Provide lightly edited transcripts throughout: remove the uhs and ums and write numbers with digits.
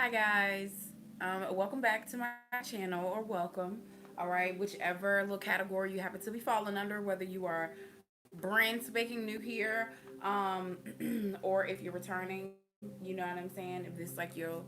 Hi guys, welcome back to my channel, or welcome. All right, whichever little category you happen to be falling under, whether you are brand spanking new here, or if you're returning, you know what I'm saying. If this is like your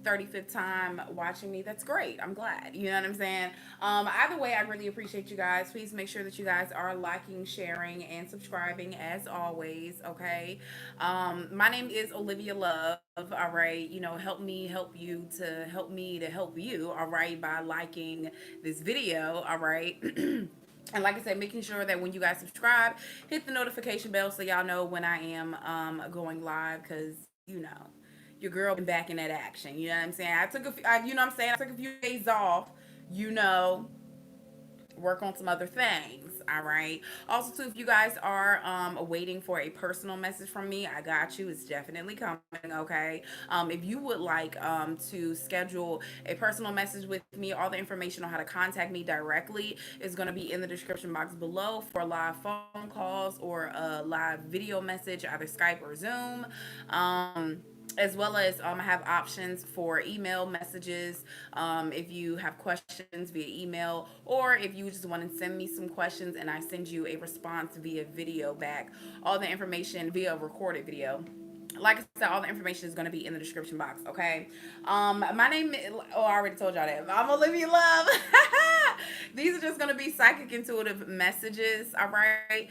35th time watching me, that's great. I'm glad. You know what I'm saying? Either way, I really appreciate you guys. Please make sure that you guys are liking, sharing, and subscribing as always. Okay. My name is Olivia Love. All right. Help me help you to help me to help you. All right. By liking this video. All right. And like I said, making sure that when you guys subscribe, hit the notification bell so y'all know when I am going live. Because your girl been back in that action. You know what I'm saying? You know what I'm saying. I took a few days off. You know, work on some other things. All right. Also, too, if you guys are waiting for a personal message from me, I got you. It's definitely coming. Okay. If you would like to schedule a personal message with me, all the information on how to contact me directly is going to be in the description box below for live phone calls or a live video message, either Skype or Zoom. As well as I have options for email messages if you have questions via email, or if you just want to send me some questions and I send you a response via video back. All the information via a recorded video. Like I said, all the information is going to be in the description box. Okay. My name is, oh, I already told y'all that. I'm Olivia Love. These are just going to be psychic intuitive messages. All right.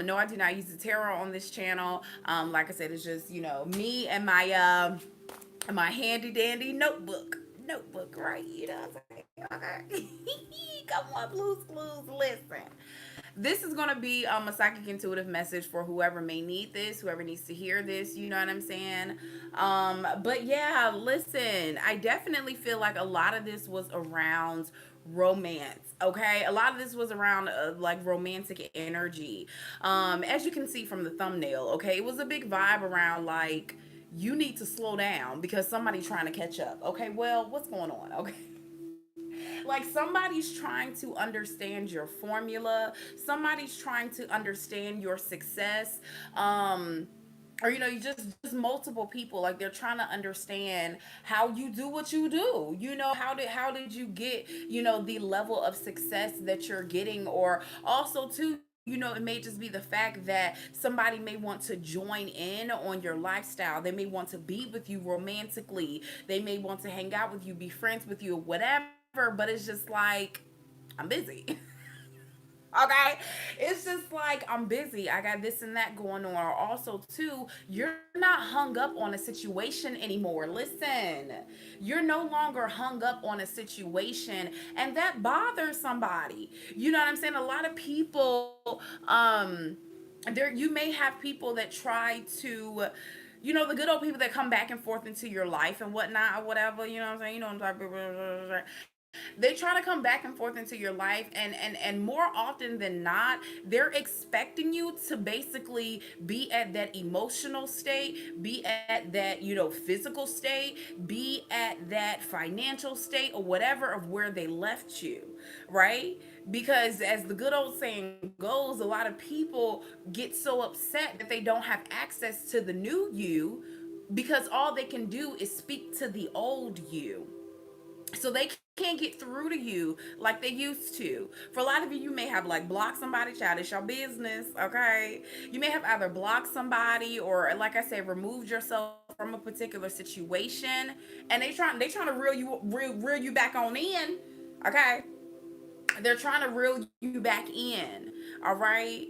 No, I do not use the tarot on this channel. Like I said, it's just, me and my handy dandy notebook, right? You know what I'm saying? Okay. Come on, Blues Clues, listen. This is going to be a psychic intuitive message for whoever may need this, whoever needs to hear this. You know what I'm saying? But yeah, listen, I definitely feel like a lot of this was around romance. Okay, a lot of this was around like romantic energy. As you can see from the thumbnail, okay, it was a big vibe around like you need to slow down because somebody's trying to catch up. Okay, well, what's going on? Okay. Like somebody's trying to understand your formula, somebody's trying to understand your success. Or you just multiple people, like they're trying to understand how you do what you do. How did you get the level of success that you're getting? Or also too, it may just be the fact that somebody may want to join in on your lifestyle. They may want to be with you romantically. They may want to hang out with you, be friends with you, whatever. But it's just like, I'm busy. Okay, it's just like I'm busy, I got this and that going on. Or also too, you're not hung up on a situation anymore. Listen, you're no longer hung up on a situation, and that bothers somebody. You know what I'm saying? A lot of people, there, you may have people that try to, the good old people that come back and forth into your life and whatnot, or whatever. You know what I'm saying? You know what I'm talking. They try to come back and forth into your life, and more often than not, they're expecting you to basically be at that emotional state, be at that physical state, be at that financial state, or whatever, of where they left you, right? Because as the good old saying goes, a lot of people get so upset that they don't have access to the new you, because all they can do is speak to the old you, so they can't get through to you like they used to. For a lot of you, you may have like blocked somebody. Child, it's your business. Okay, you may have either blocked somebody, or like I said, removed yourself from a particular situation, and they trying to reel you back on in. Okay, they're trying to reel you back in. All right,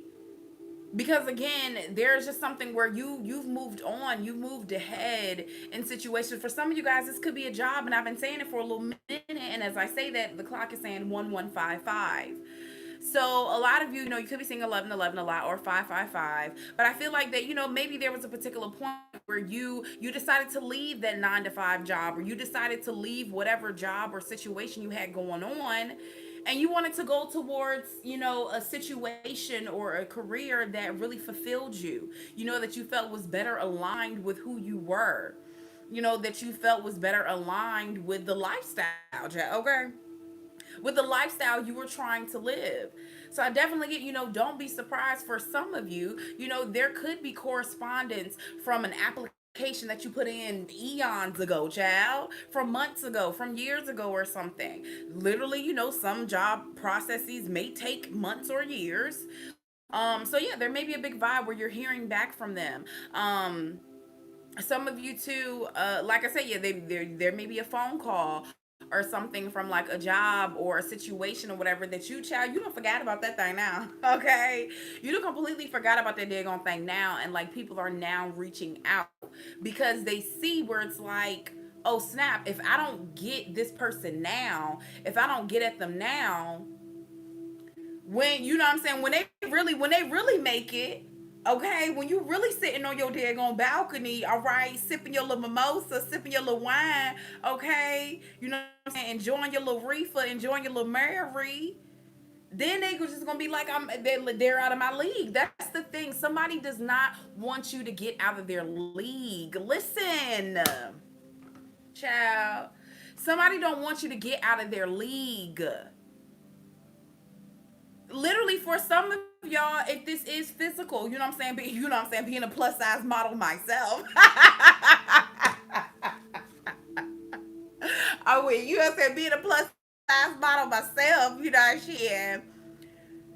because again, there's just something where you've moved on, you've moved ahead in situations. For some of you guys, this could be a job, and I've been saying it for a little minute, and as I say that, the clock is saying 1155. So a lot of you, you could be seeing 1111 a lot, or 555. But I feel like that, maybe there was a particular point where you decided to leave that 9 to 5 job, or you decided to leave whatever job or situation you had going on, and you wanted to go towards a situation or a career that really fulfilled you, that you felt was better aligned with who you were, that you felt was better aligned with the lifestyle, okay, with the lifestyle you were trying to live. So I definitely get, don't be surprised for some of you, there could be correspondence from an application that you put in eons ago, child, from months ago, from years ago, or something. Literally, some job processes may take months or years. So yeah, there may be a big vibe where you're hearing back from them. Some of you too, like I said, yeah, there may be a phone call or something from like a job or a situation or whatever that you, child, you don't forget about that thing now. Okay, you don't completely forgot about that daggone thing now, and like people are now reaching out because they see where it's like, oh snap, if I don't get this person now, if I don't get at them now, when you know what I'm saying, when they really make it, okay, when you really sitting on your daggone balcony, all right, sipping your little mimosa, sipping your little wine, okay, you know what I'm saying, enjoying your little reefer, enjoying your little Mary, then they just gonna be like, they're out of my league. That's the thing. Somebody does not want you to get out of their league. Listen, child. Somebody don't want you to get out of their league. Literally, for some of y'all, if this is physical, you know what I'm saying, being a plus size model myself. Oh wait, you know what I'm saying, being a plus size model myself, shit,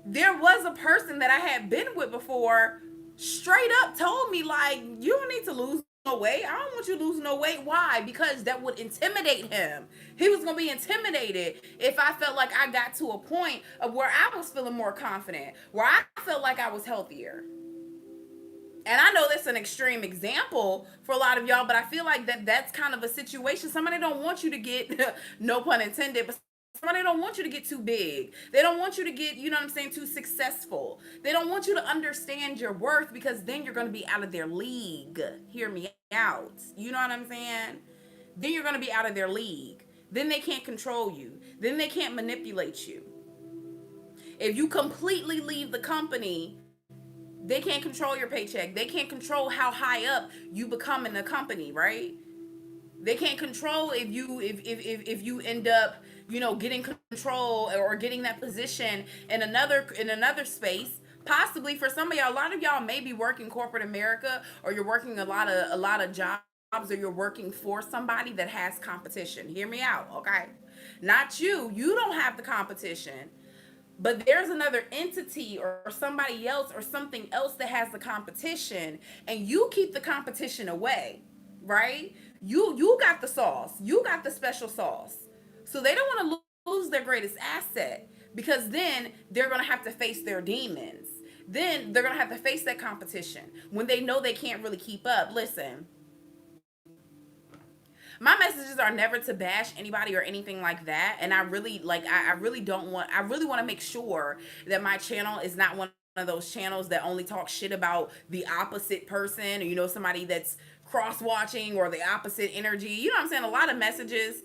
there was a person that I had been with before, straight up told me like, you don't need to lose no weight. I don't want you to lose no weight. Why? Because that would intimidate him. He was gonna be intimidated if I felt like I got to a point of where I was feeling more confident, where I felt like I was healthier. And I know that's an extreme example for a lot of y'all, but I feel like that's kind of a situation. Somebody don't want you to get, no pun intended, but somebody don't want you to get too big. They don't want you to get, you know what I'm saying, too successful. They don't want you to understand your worth, because then you're going to be out of their league. Hear me out. You know what I'm saying? Then you're going to be out of their league. Then they can't control you. Then they can't manipulate you. If you completely leave the company, they can't control your paycheck. They can't control how high up you become in the company, right? They can't control if you end up, getting control or getting that position in another space. Possibly for some of y'all, a lot of y'all may be working corporate America, or you're working a lot of jobs, or you're working for somebody that has competition. Hear me out, okay? Not you. You don't have the competition, but there's another entity or somebody else or something else that has the competition, and you keep the competition away, right? You got the sauce, you got the special sauce, so they don't want to lose their greatest asset, because then they're going to have to face their demons. Then they're going to have to face that competition when they know they can't really keep up. Listen, my messages are never to bash anybody or anything like that, and I really like, I really don't want, I really want to make sure that my channel is not one of those channels that only talk shit about the opposite person, or somebody that's cross watching, or the opposite energy. You know what I'm saying? A lot of messages,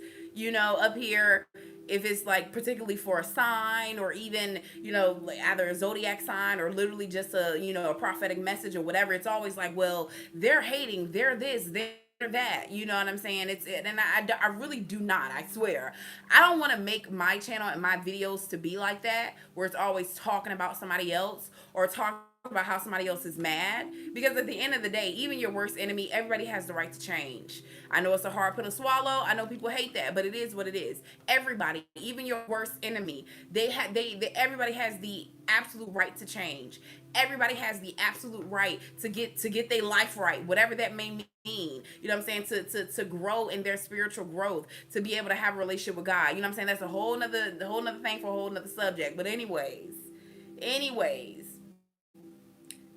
up here, if it's like particularly for a sign, or even, like either a zodiac sign, or literally just a prophetic message or whatever, it's always like, well, they're hating, they're this, they're that. You know what I'm saying? It's it, and I really do not. I swear, I don't want to make my channel and my videos to be like that, where it's always talking about somebody else, or talking about how somebody else is mad. Because at the end of the day, even your worst enemy, everybody has the right to change. I know it's a hard pill to swallow. I know people hate that, but it is what it is. Everybody, even your worst enemy, everybody has the absolute right to change. Everybody has the absolute right to get their life right, whatever that may mean. You know what I'm saying? To grow in their spiritual growth, to be able to have a relationship with God. You know what I'm saying? That's a whole nother thing for a whole nother subject. But anyways,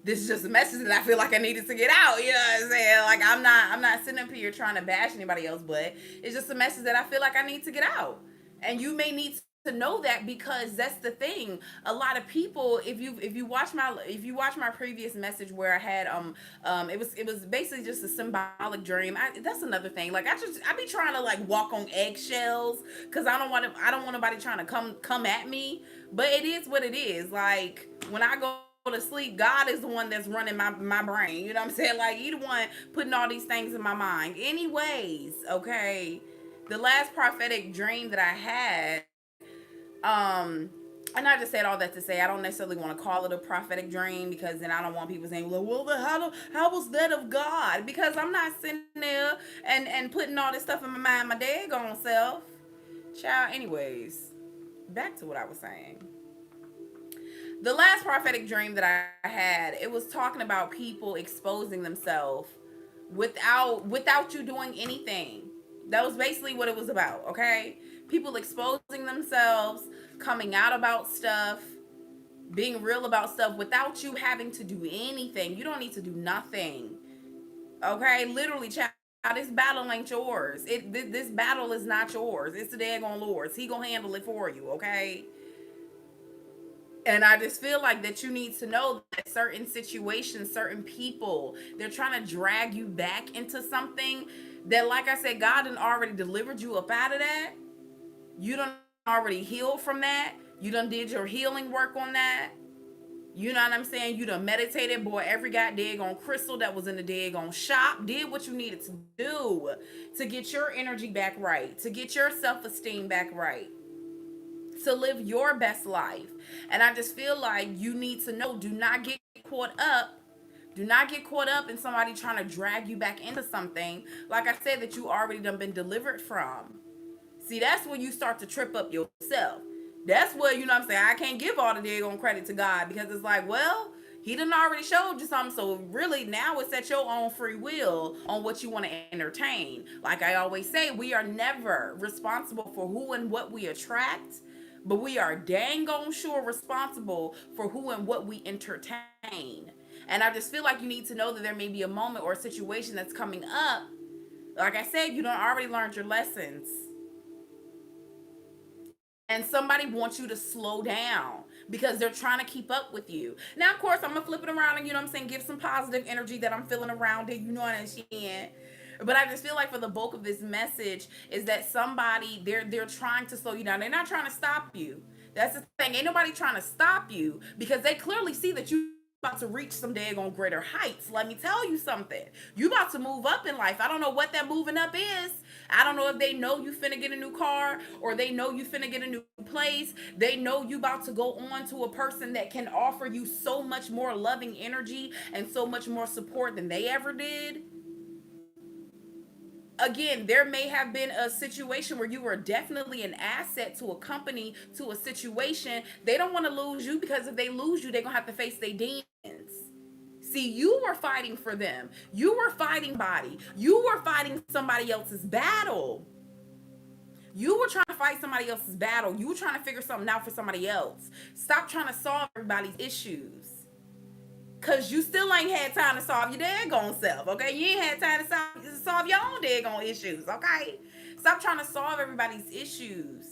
this is just a message that I feel like I needed to get out. You know what I'm saying? Like, I'm not sitting up here trying to bash anybody else, but it's just a message that I feel like I need to get out. And you may need to know that, because that's the thing. A lot of people, if you watch my previous message where I had it was basically just a symbolic dream. That's another thing. Like, I be trying to like walk on eggshells, because I don't want nobody trying to come at me. But it is what it is. Like, when I go to sleep, God is the one that's running my brain. You know what I'm saying? Like, he the one putting all these things in my mind. Anyways, okay. The last prophetic dream that I had, um, And I just said all that to say I don't necessarily want to call it a prophetic dream, because then I don't want people saying, well, how was that of God? Because I'm not sitting there and putting all this stuff in my mind, my daggone self. Child, anyways, back to what I was saying. The last prophetic dream that I had, it was talking about people exposing themselves without you doing anything. That was basically what it was about, okay? People exposing themselves, coming out about stuff, being real about stuff without you having to do anything. You don't need to do nothing. Okay? Literally, child, this battle ain't yours. This battle is not yours. It's the daggone Lord's. He gonna handle it for you, okay? And I just feel like that you need to know that certain situations, certain people, they're trying to drag you back into something that, like I said, God done already delivered you up out of that. You done already healed from that. You done did your healing work on that. You know what I'm saying? You done meditated, boy, every goddamn crystal that was in the daggone shop, did what you needed to do to get your energy back right, to get your self-esteem back right, to live your best life. And I just feel like you need to know, do not get caught up. Do not get caught up in somebody trying to drag you back into something, like I said, that you already done been delivered from. See, that's when you start to trip up yourself. That's where, you know what I'm saying, I can't give all the daggone credit to God, because it's like, well, he done already showed you something. So really now it's at your own free will on what you want to entertain. Like I always say, we are never responsible for who and what we attract, but we are dang on sure responsible for who and what we entertain. And I just feel like you need to know that there may be a moment or a situation that's coming up. Like I said, you don't already learned your lessons, and somebody wants you to slow down because they're trying to keep up with you. Now, of course, I'm gonna flip it around and, you know what I'm saying, give some positive energy that I'm feeling around it. You know what I'm saying? But I just feel like for the bulk of this message is that somebody, they're trying to slow you down. They're not trying to stop you. That's the thing. Ain't nobody trying to stop you, because they clearly see that you about to reach some daggone greater heights. Let me tell you something. You about to move up in life. I don't know what that moving up is. I don't know if they know you finna get a new car, or they know you finna get a new place. They know you about to go on to a person that can offer you so much more loving energy and so much more support than they ever did. Again, there may have been a situation where you were definitely an asset to a company, to a situation. They don't want to lose you, because if they lose you, they're going to have to face their demons. See, you were fighting for them. You were fighting body. You were fighting somebody else's battle. You were trying to fight somebody else's battle. You were trying to figure something out for somebody else. Stop trying to solve everybody's issues. Cause you still ain't had time to solve your daggone self, okay? You ain't had time to solve your own daggone issues, okay? Stop trying to solve everybody's issues.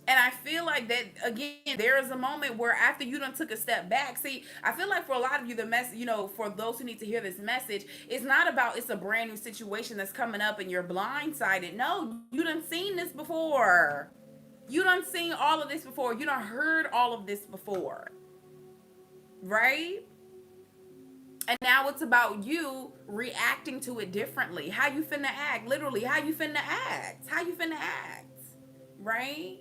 And I feel like that, again, there is a moment where after you done took a step back. See, I feel like for a lot of you, the message, you know, for those who need to hear this message, it's not about it's a brand new situation that's coming up and you're blindsided. No, you done seen this before. You done seen all of this before. You done heard all of this before. Right? And now it's about you reacting to it differently. How you finna act? Literally, how you finna act? How you finna act? Right?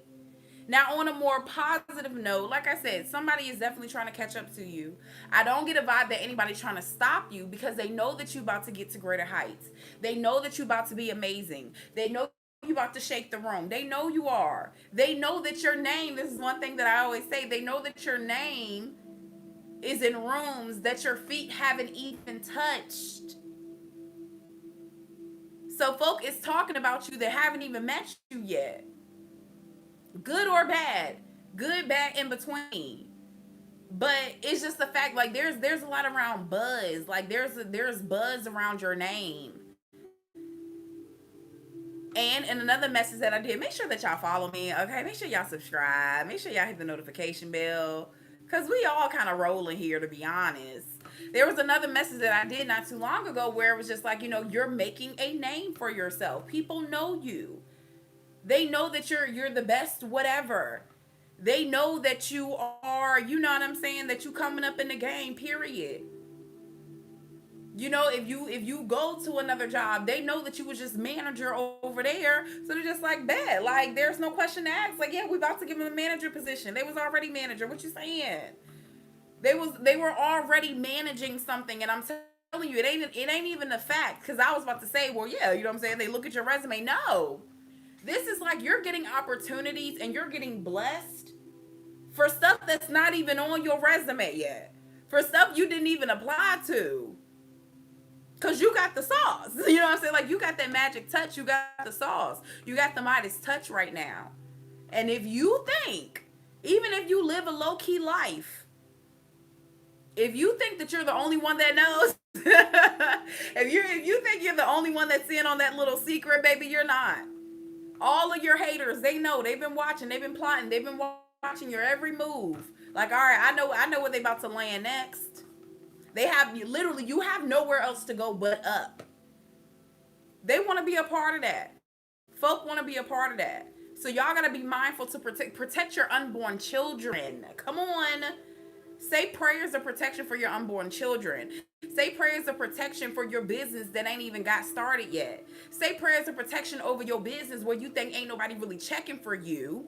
Now, on a more positive note, like I said, somebody is definitely trying to catch up to you. I don't get a vibe that anybody's trying to stop you, because they know that you're about to get to greater heights. They know that you're about to be amazing. They know you about to shake the room. They know you are. They know that your name, this is one thing that I always say, they know that your name is in rooms that your feet haven't even touched. So folk is talking about you that haven't even met you yet. Good or bad. Good, bad, in between. But it's just the fact, like there's a lot around buzz. Like there's buzz around your name. And in another message that I did, make sure that y'all follow me, okay? Make sure y'all subscribe. Make sure y'all hit the notification bell. Because we all kind of rolling here, to be honest. There was another message that I did not too long ago where it was just like, you know, you're making a name for yourself. People know you. They know that you're the best whatever. They know that you are, you know what I'm saying, that you coming up in the game, period. You know, if you go to another job, they know that you was just manager over there, so they're just like, bet, like there's no question to ask. Like, yeah, we about to give them a manager position. They was already manager. What you saying? They were already managing something, and I'm telling you, it ain't even a fact. Because I was about to say, well, yeah, you know what I'm saying? They look at your resume. No, this is like you're getting opportunities and you're getting blessed for stuff that's not even on your resume yet, for stuff you didn't even apply to. Cause you got the sauce. You know what I'm saying? Like you got that magic touch, you got the sauce. You got the Midas touch right now. And if you think, even if you live a low-key life, if you think that you're the only one that knows, if you think you're the only one that's in on that little secret, baby, you're not. All of your haters, they know. They've been watching, they've been plotting, they've been watching your every move. Like, all right, I know what they about to land next. They have literally, you have nowhere else to go but up. They want to be a part of that. Folk want to be a part of that. So y'all gotta be mindful to protect your unborn children. Come on. Say prayers of protection for your unborn children. Say prayers of protection for your business that ain't even got started yet. Say prayers of protection over your business where you think ain't nobody really checking for you.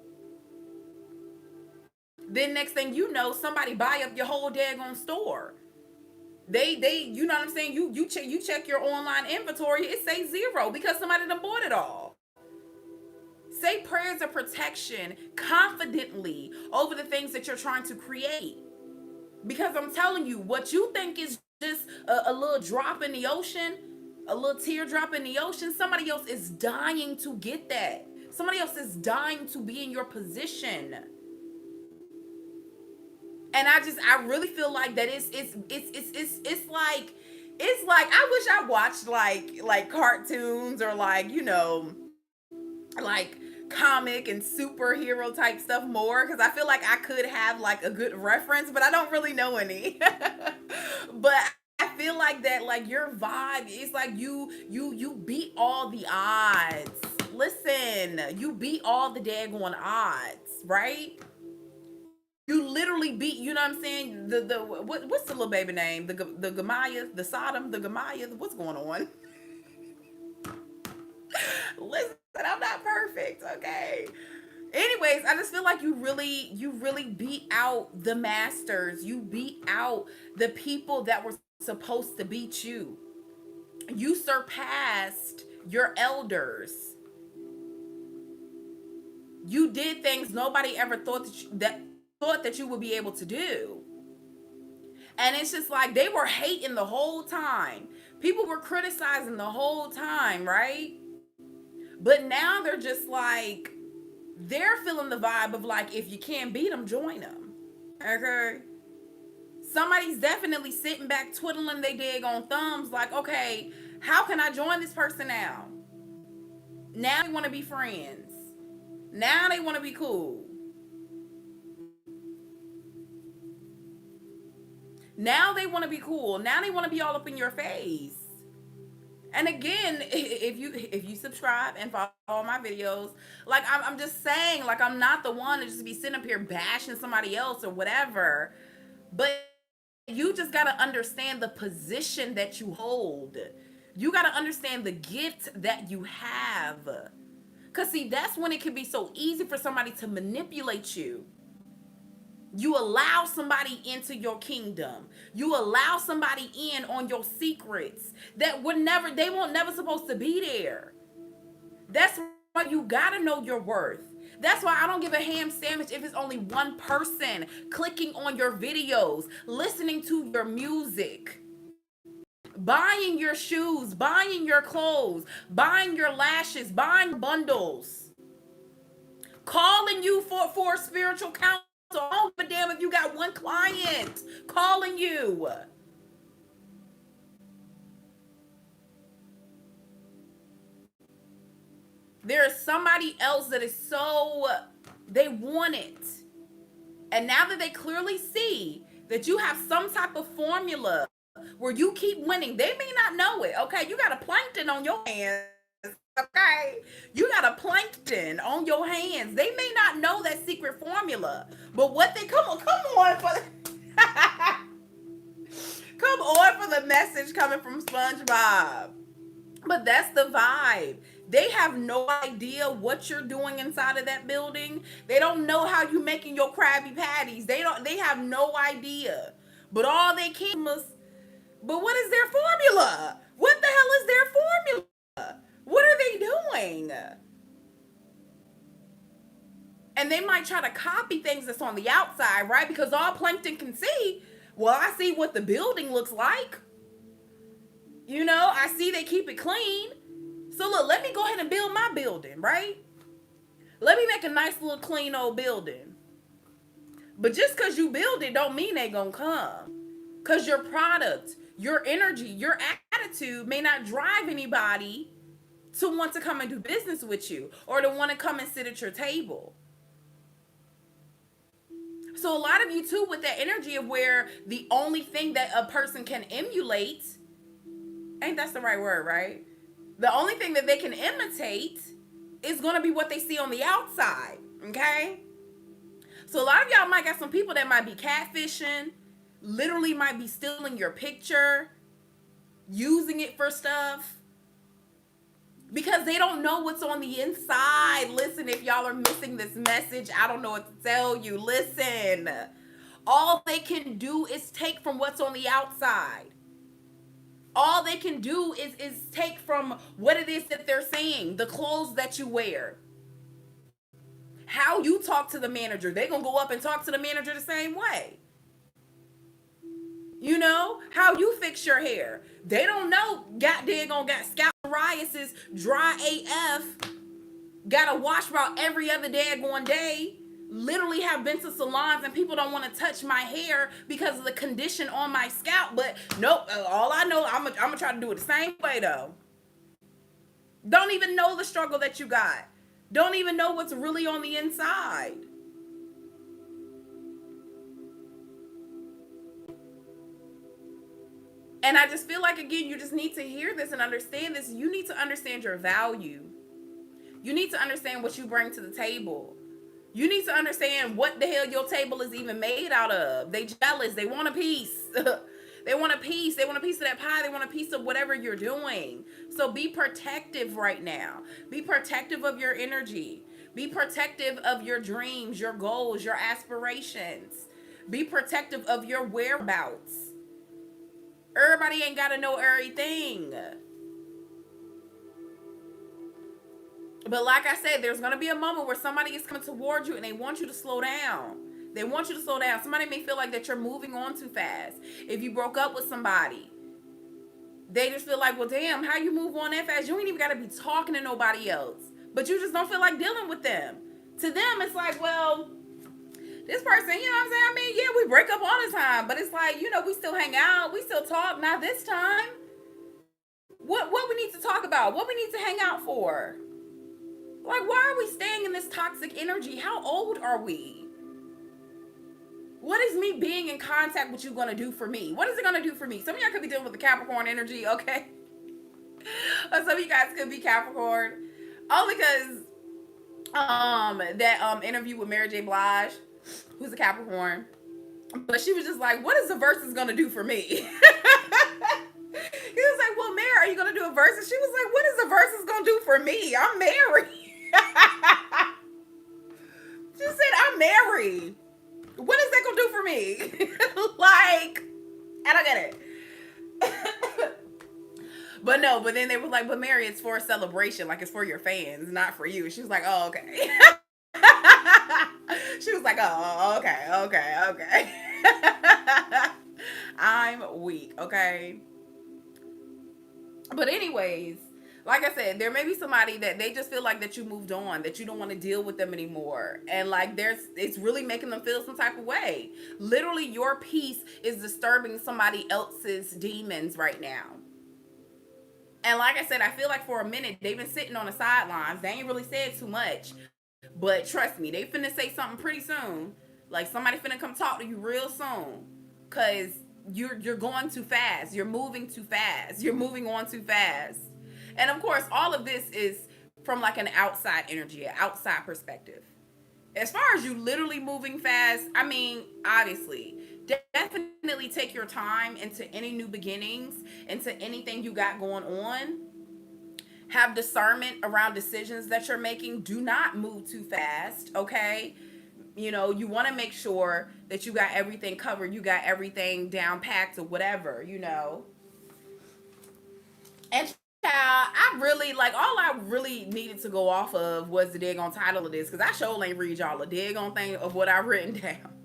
Then next thing you know, somebody buy up your whole daggone store. They you know what I'm saying? You check your online inventory, it says 0 because somebody done bought it all. Say prayers of protection confidently over the things that you're trying to create. Because I'm telling you, what you think is just a little drop in the ocean, a little teardrop in the ocean, somebody else is dying to get that. Somebody else is dying to be in your position. And I really feel like that it's like I wish I watched like cartoons or like, you know, like comic and superhero type stuff more, because I feel like I could have like a good reference, but I don't really know any. But I feel like that, like your vibe is like you beat all the odds. Listen, you beat all the daggone odds, right? You literally beat, you know what I'm saying? What's the little baby name? The Goliath, the Sodom, the Goliath. What's going on? Listen, I'm not perfect, okay? Anyways, I just feel like you really beat out the masters. You beat out the people that were supposed to beat you. You surpassed your elders. You did things nobody ever thought that you would be able to do. And it's just like they were hating the whole time. People were criticizing the whole time, right? But now they're just like, they're feeling the vibe of like, if you can't beat them, join them. Okay? Somebody's definitely sitting back twiddling their daggone thumbs like, okay, how can I join this person now? Now they want to be friends. Now they want to be cool. Now they want to be cool. Now they want to be all up in your face. And again, if you subscribe and follow my videos, like I'm just saying, like I'm not the one to just be sitting up here bashing somebody else or whatever. But you just gotta understand the position that you hold. You gotta understand the gift that you have. Cause see, that's when it can be so easy for somebody to manipulate you. You allow somebody into your kingdom. You allow somebody in on your secrets that they won't never supposed to be there. That's why you gotta know your worth. That's why I don't give a ham sandwich if it's only one person clicking on your videos, listening to your music, buying your shoes, buying your clothes, buying your lashes, buying bundles, calling you for spiritual counsel. I don't give a damn if you got one client calling you. There is somebody else that is so, they want it. And now that they clearly see that you have some type of formula where you keep winning, they may not know it. Okay, you got a plankton on your hands. Okay, you got a plankton on your hands. They may not know that secret formula, but what they come on for the, come Come on for the message coming from SpongeBob. But that's the vibe. They have no idea what you're doing inside of that building. They don't know how you making your Krabby Patties. They have no idea. But all they can is, but what is their formula? What the hell is their formula? What are they doing? And they might try to copy things that's on the outside, right? Because all Plankton can see, well, I see what the building looks like. You know, I see they keep it clean. So look, let me go ahead and build my building, right? Let me make a nice little clean old building. But just because you build it don't mean they gonna come. Because your product, your energy, your attitude may not drive anybody to want to come and do business with you or to want to come and sit at your table. So a lot of you too, with that energy of where the only thing that a person can emulate, ain't that's the right word, right? The only thing that they can imitate is going to be what they see on the outside, okay? So a lot of y'all might got some people that might be catfishing, literally might be stealing your picture, using it for stuff, because they don't know what's on the inside. Listen, if y'all are missing this message, I don't know what to tell you. Listen, all they can do is take from what's on the outside. All they can do is take from what it is that they're saying, the clothes that you wear, how you talk to the manager. They're going to go up and talk to the manager the same way. You know, how you fix your hair. They don't know, got scalp psoriasis, dry AF, got to wash about every other daggone day. Literally have been to salons and people don't want to touch my hair because of the condition on my scalp. But nope, all I know, I'm gonna try to do it the same way though. Don't even know the struggle that you got. Don't even know what's really on the inside. And I just feel like, again, you just need to hear this and understand this. You need to understand your value. You need to understand what you bring to the table. You need to understand what the hell your table is even made out of. They jealous. They want a piece. They want a piece. They want a piece of that pie. They want a piece of whatever you're doing. So be protective right now. Be protective of your energy. Be protective of your dreams, your goals, your aspirations. Be protective of your whereabouts. Everybody ain't got to know everything. But like I said, there's going to be a moment where somebody is coming towards you and they want you to slow down. They want you to slow down. Somebody may feel like that you're moving on too fast. If you broke up with somebody, they just feel like, well, damn, how you move on that fast? You ain't even got to be talking to nobody else. But you just don't feel like dealing with them. To them, it's like, well, this person, you know what I'm saying? I mean, yeah, we break up all the time. But it's like, you know, we still hang out. We still talk. Not this time. What we need to talk about? What we need to hang out for? Like, why are we staying in this toxic energy? How old are we? What is me being in contact with you going to do for me? What is it going to do for me? Some of y'all could be dealing with the Capricorn energy, okay? Some of you guys could be Capricorn. All because that interview with Mary J. Blige, who's a Capricorn. But she was just like, what is the verses going to do for me? He was like, well, Mary, are you going to do a verse? She was like, what is the verses going to do for me? I'm married. She said, I'm married. What is that gonna do for me? Like, I don't get it. But then they were like, but Mary, it's for a celebration. Like, it's for your fans, not for you. She was like, oh, okay. She was like, oh, okay. I'm weak, okay? But anyways, like I said, there may be somebody that they just feel like that you moved on, that you don't want to deal with them anymore. And like it's really making them feel some type of way. Literally, your peace is disturbing somebody else's demons right now. And like I said, I feel like for a minute, they've been sitting on the sidelines. They ain't really said too much. But trust me, they finna say something pretty soon. Like somebody finna come talk to you real soon. Cause you're going too fast. You're moving too fast. You're moving on too fast. And of course, all of this is from like an outside energy, an outside perspective. As far as you literally moving fast, I mean, obviously, definitely take your time into any new beginnings, into anything you got going on. Have discernment around decisions that you're making. Do not move too fast, okay? You want to make sure that you got everything covered, you got everything down packed or whatever. And child, I really like all I really needed to go off of was the daggone title of this, because I sure ain't read y'all a daggone thing of what I written down.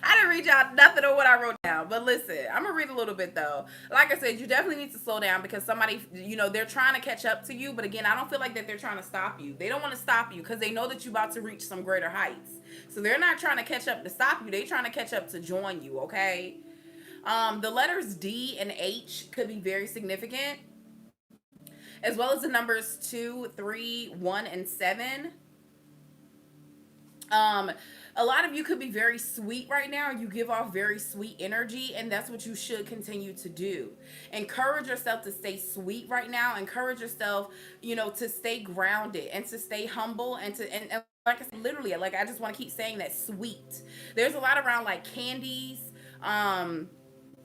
I didn't read y'all nothing of what I wrote down. But listen, I'm gonna read a little bit though. Like I said, you definitely need to slow down, because somebody, they're trying to catch up to you. But again, I don't feel like that they're trying to stop you. They don't want to stop you because they know that you're about to reach some greater heights. So they're not trying to catch up to stop you. They're trying to catch up to join you. Okay. The letters D and H could be very significant, as well as the numbers 2, 3, 1, and 7. Um, a lot of you could be very sweet right now. You give off very sweet energy, and that's what you should continue to do. Encourage yourself to stay sweet right now. Encourage yourself, to stay grounded and to stay humble and like I said, literally, like I just want to keep saying that sweet. There's a lot around like candies,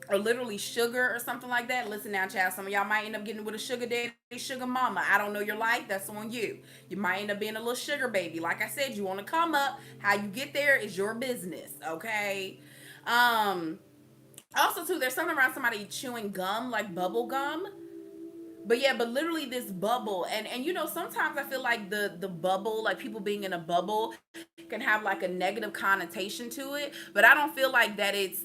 or literally sugar or something like that. Listen now, child. Some of y'all might end up getting with a sugar daddy, sugar mama. I don't know your life. That's on you. You might end up being a little sugar baby. Like I said, you want to come up. How you get there is your business. Okay. Um. Also, too, there's something around somebody chewing gum, like bubble gum. But yeah, but literally this bubble, and sometimes I feel like the bubble, like people being in a bubble, can have like a negative connotation to it. But I don't feel like that it's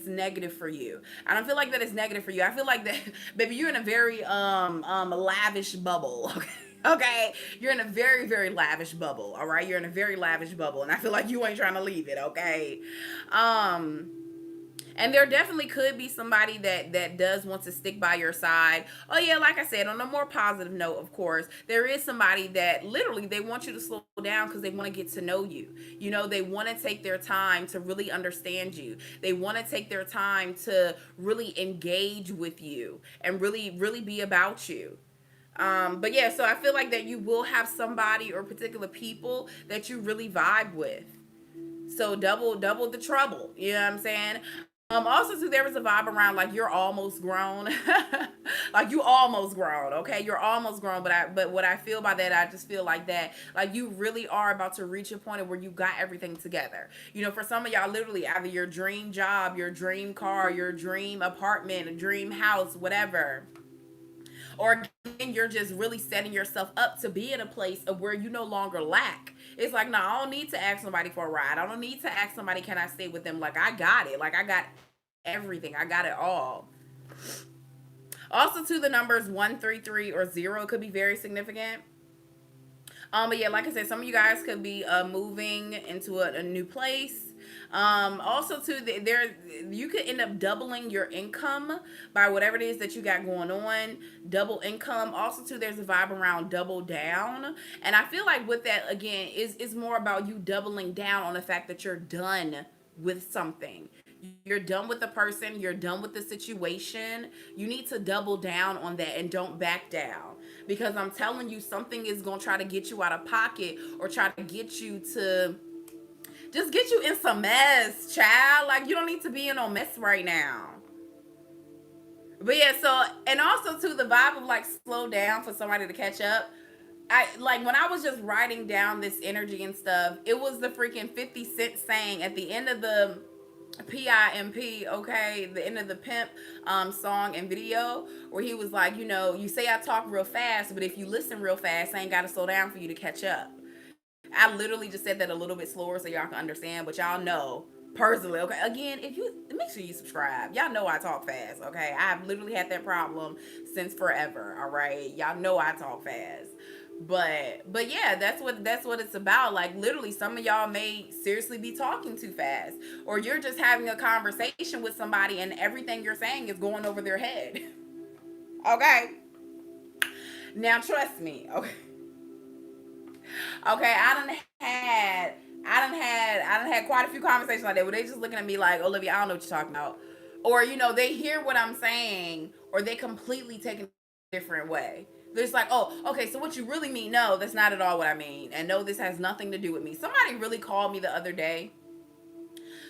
negative for you. I don't feel like that it's negative for you. I feel like that, baby, you're in a very lavish bubble. Okay. Okay, you're in a very, very lavish bubble. All right, you're in a very lavish bubble, and I feel like you ain't trying to leave it. Okay. um and there definitely could be somebody that does want to stick by your side. Oh yeah, like I said, on a more positive note, of course, there is somebody that literally they want you to slow down because they want to get to know you. They want to take their time to really understand you. They want to take their time to really engage with you and really, really be about you. But yeah, so I feel like that you will have somebody or particular people that you really vibe with. So double the trouble. You know what I'm saying? Also too, there was a vibe around like you're almost grown. Like you almost grown, okay? You're almost grown, but what I feel by that, I just feel like that, like you really are about to reach a point where you got everything together. For some of y'all, literally either your dream job, your dream car, your dream apartment, a dream house, whatever. Or again, you're just really setting yourself up to be in a place of where you no longer lack. It's like, no, I don't need to ask somebody for a ride. I don't need to ask somebody, can I stay with them? Like, I got it. Like, I got everything. I got it all. Also, to the numbers 133 or 0 could be very significant. But yeah, like I said, some of you guys could be moving into a new place. Also too, there you could end up doubling your income by whatever it is that you got going on. Double income. Also too, there's a vibe around double down, and I feel like with that again is more about you doubling down on the fact that you're done with something. You're done with the person, you're done with the situation. You need to double down on that and don't back down. Because I'm telling you, something is going to try to get you out of pocket or try to get you to just get you in some mess, child. Like, you don't need to be in no mess right now. But yeah, so, and also to the vibe of like slow down for somebody to catch up. I like when I was just writing down this energy and stuff, it was the freaking 50 Cent saying at the end of the PIMP, okay, the end of the Pimp song and video, where he was like, you say I talk real fast, but if you listen real fast, I ain't got to slow down for you to catch up. I literally just said that a little bit slower so y'all can understand, but y'all know personally, okay, again, if you make sure you subscribe, y'all know I talk fast, okay? I've literally had that problem since forever, all right? Y'all know I talk fast. But yeah, that's what it's about. Like literally some of y'all may seriously be talking too fast, or you're just having a conversation with somebody and everything you're saying is going over their head. Okay, now trust me. Okay, okay, I done had quite a few conversations like that where they just looking at me like, Olivia, I don't know what you're talking about. Or, they hear what I'm saying, or they completely take it a different way. They're just like, oh, okay, so what you really mean? No, that's not at all what I mean. And no, this has nothing to do with me. Somebody really called me the other day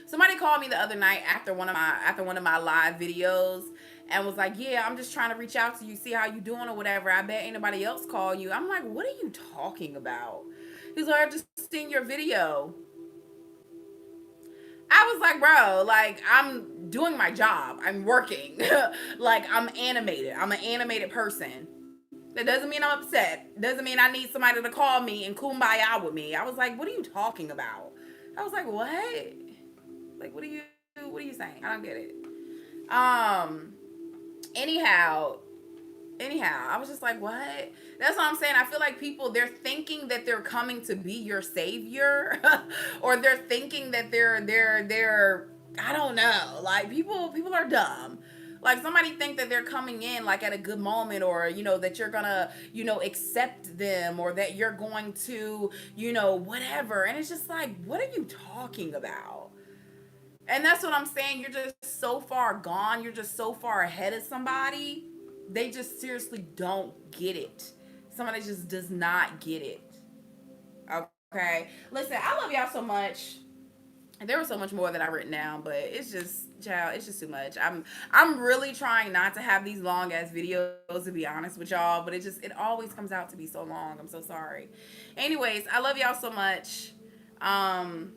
Somebody called me the other night after one of my live videos and was like, "Yeah, I'm just trying to reach out to you, see how you doing or whatever. I bet anybody else call you." I'm like, "What are you talking about?" He's like, "I just seen your video." I was like, "Bro, like I'm doing my job. I'm working. Like I'm animated. I'm an animated person. That doesn't mean I'm upset. Doesn't mean I need somebody to call me and kumbaya with me." I was like, "What are you talking about?" I was like, "What? Like, what are you saying? I don't get it." Um. Anyhow, I was just like, "What?" That's what I'm saying. I feel like people, they're thinking that they're coming to be your savior, or they're thinking that they're I don't know. Like people are dumb. Like somebody think that they're coming in like at a good moment, or that you're gonna accept them, or that you're going to whatever. And it's just like, what are you talking about? And that's what I'm saying. You're just so far gone. You're just so far ahead of somebody. They just seriously don't get it. Somebody just does not get it. Okay. Listen, I love y'all so much. There was so much more that I written down, but it's just, child, it's just too much. I'm really trying not to have these long ass videos, to be honest with y'all, but it always comes out to be so long. I'm so sorry. Anyways, I love y'all so much. Um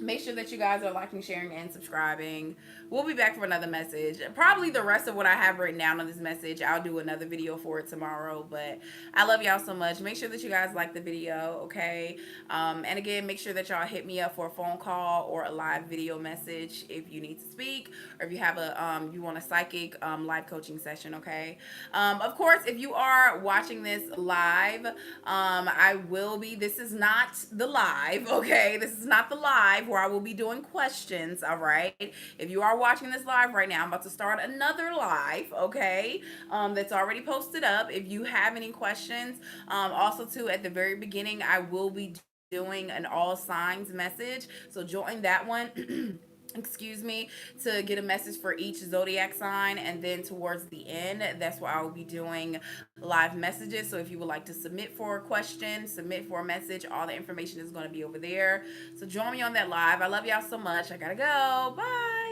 Make sure that you guys are liking, sharing, and subscribing. We'll be back for another message. Probably the rest of what I have written down on this message, I'll do another video for it tomorrow. But I love y'all so much. Make sure that you guys like the video, okay? And again, make sure that y'all hit me up for a phone call or a live video message if you need to speak, or if you have you want a psychic live coaching session, okay? Of course, if you are watching this live, I will be. This is not the live, okay? This is not the live where I will be doing questions, all right? If you are watching this live right now, I'm about to start another live, okay? That's already posted up. If you have any questions, also too at the very beginning, I will be doing an all signs message. So join that one. Excuse me, to get a message for each zodiac sign, and then towards the end, that's where I will be doing live messages. So if you would like to submit for a question, submit for a message, all the information is going to be over there. So join me on that live. I love y'all so much. I gotta go. Bye.